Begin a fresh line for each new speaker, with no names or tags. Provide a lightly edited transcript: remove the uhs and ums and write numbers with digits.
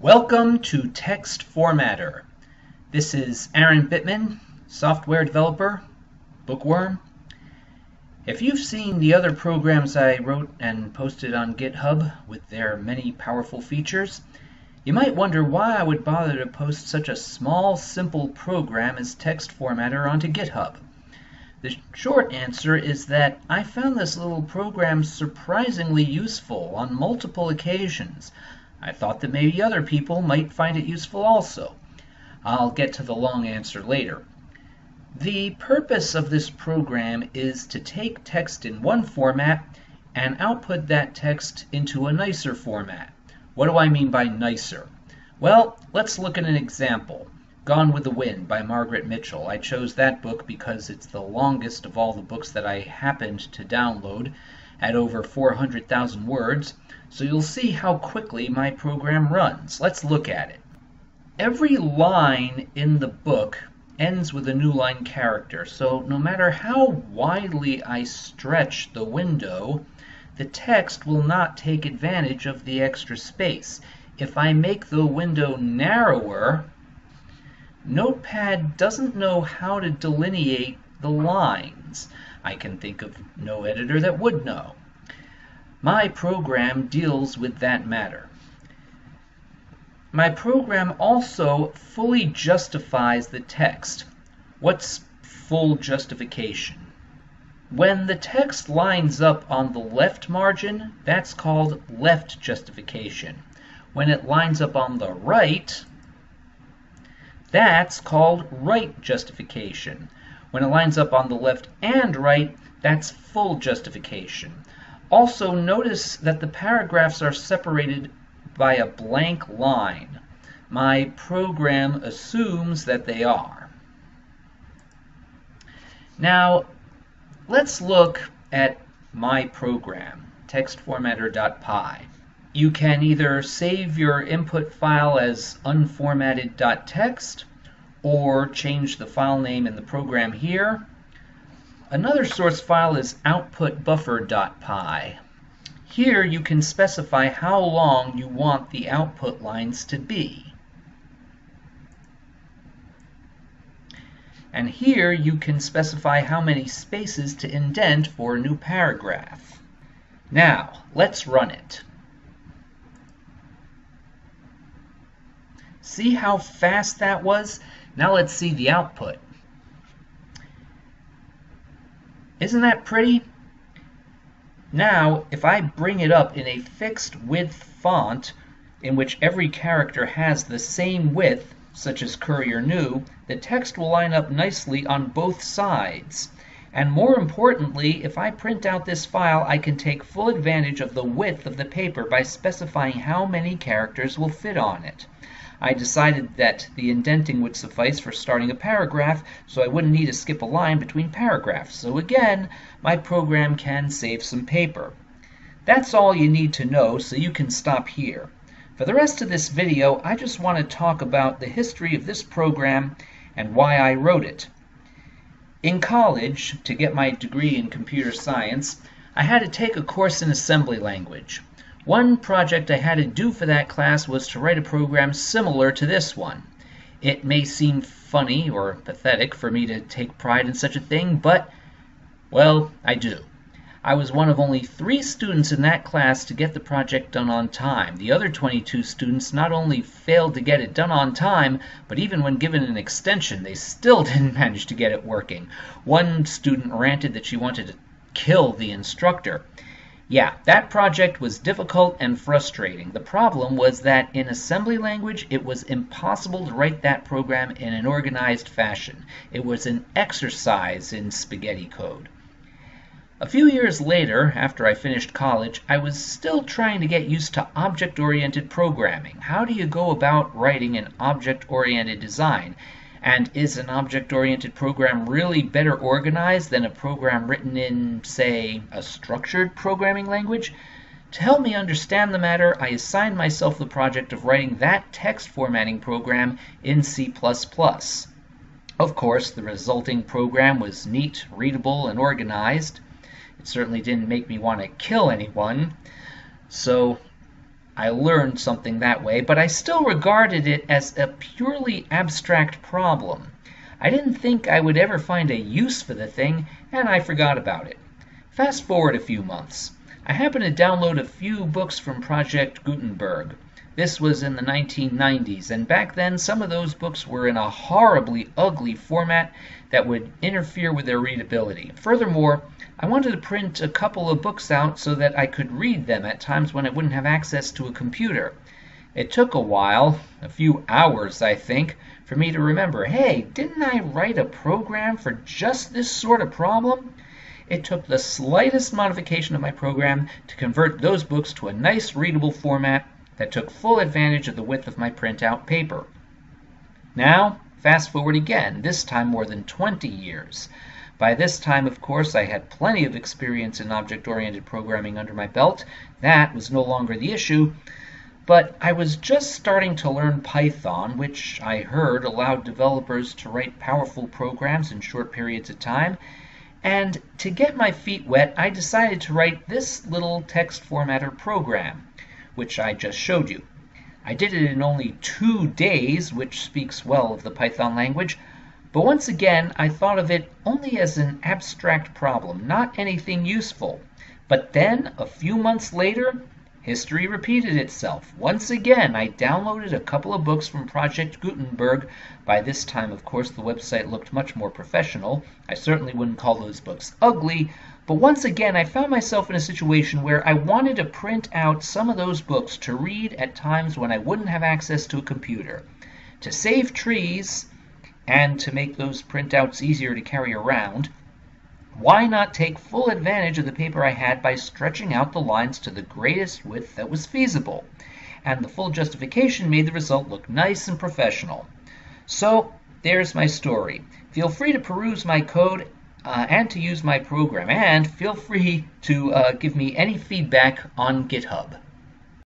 Welcome to Text Formatter. This is Aaron Bittman, software developer, Bookworm. If you've seen the other programs I wrote and posted on GitHub with their many powerful features, you might wonder why I would bother to post such a small, simple program as Text Formatter onto GitHub. The short answer is that I found this little program surprisingly useful on multiple occasions. I thought that maybe other people might find it useful also. I'll get to the long answer later. The purpose of this program is to take text in one format and output that text into a nicer format. What do I mean by nicer? Well, let's look at an example. Gone with the Wind by Margaret Mitchell. I chose that book because it's the longest of all the books that I happened to download at over 400,000 words, so you'll see how quickly my program runs. Let's look at it. Every line in the book ends with a new line character, so no matter how widely I stretch the window, the text will not take advantage of the extra space. If I make the window narrower, Notepad doesn't know how to delineate the lines. I can think of no editor that would know. My program deals with that matter. My program also fully justifies the text. What's full justification? When the text lines up on the left margin, that's called left justification. When it lines up on the right, that's called right justification. When it lines up on the left and right, that's full justification. Also, notice that the paragraphs are separated by a blank line. My program assumes that they are. Now, let's look at my program, textformatter.py. You can either save your input file as unformatted.txt or change the file name in the program here. Another source file is outputbuffer.py. Here you can specify how long you want the output lines to be. And here you can specify how many spaces to indent for a new paragraph. Now, let's run it. See how fast that was? Now let's see the output. Isn't that pretty? Now, if I bring it up in a fixed width font, in which every character has the same width, such as Courier New, the text will line up nicely on both sides. And more importantly, if I print out this file, I can take full advantage of the width of the paper by specifying how many characters will fit on it. I decided that the indenting would suffice for starting a paragraph, so I wouldn't need to skip a line between paragraphs. So again, my program can save some paper. That's all you need to know, so you can stop here. For the rest of this video, I just want to talk about the history of this program and why I wrote it. In college, to get my degree in computer science, I had to take a course in assembly language. One project I had to do for that class was to write a program similar to this one. It may seem funny or pathetic for me to take pride in such a thing, but, well, I do. I was one of only 3 students in that class to get the project done on time. The other 22 students not only failed to get it done on time, but even when given an extension, they still didn't manage to get it working. One student ranted that she wanted to kill the instructor. Yeah, that project was difficult and frustrating. The problem was that in assembly language, it was impossible to write that program in an organized fashion. It was an exercise in spaghetti code. A few years later, after I finished college, I was still trying to get used to object-oriented programming. How do you go about writing an object-oriented design? And is an object-oriented program really better organized than a program written in, say, a structured programming language? To help me understand the matter, I assigned myself the project of writing that text formatting program in C++. Of course, the resulting program was neat, readable, and organized. It certainly didn't make me want to kill anyone, so I learned something that way, but I still regarded it as a purely abstract problem. I didn't think I would ever find a use for the thing, and I forgot about it. Fast forward a few months. I happened to download a few books from Project Gutenberg. This was in the 1990s, and back then some of those books were in a horribly ugly format that would interfere with their readability. Furthermore, I wanted to print a couple of books out so that I could read them at times when I wouldn't have access to a computer. It took a while, a few hours I think, for me to remember, hey, didn't I write a program for just this sort of problem? It took the slightest modification of my program to convert those books to a nice readable format that took full advantage of the width of my printout paper. Now, fast forward again, this time more than 20 years. By this time, of course, I had plenty of experience in object-oriented programming under my belt. That was no longer the issue, but I was just starting to learn Python, which I heard allowed developers to write powerful programs in short periods of time. And to get my feet wet, I decided to write this little text formatter program, which I just showed you. I did it in only 2 days, which speaks well of the Python language, but once again I thought of it only as an abstract problem, not anything useful. But then, a few months later, history repeated itself. Once again, I downloaded a couple of books from Project Gutenberg. By this time, of course, the website looked much more professional. I certainly wouldn't call those books ugly, but once again, I found myself in a situation where I wanted to print out some of those books to read at times when I wouldn't have access to a computer. To save trees, and to make those printouts easier to carry around, why not take full advantage of the paper I had by stretching out the lines to the greatest width that was feasible? And the full justification made the result look nice and professional. So, there's my story. Feel free to peruse my code and to use my program, and feel free to give me any feedback on GitHub.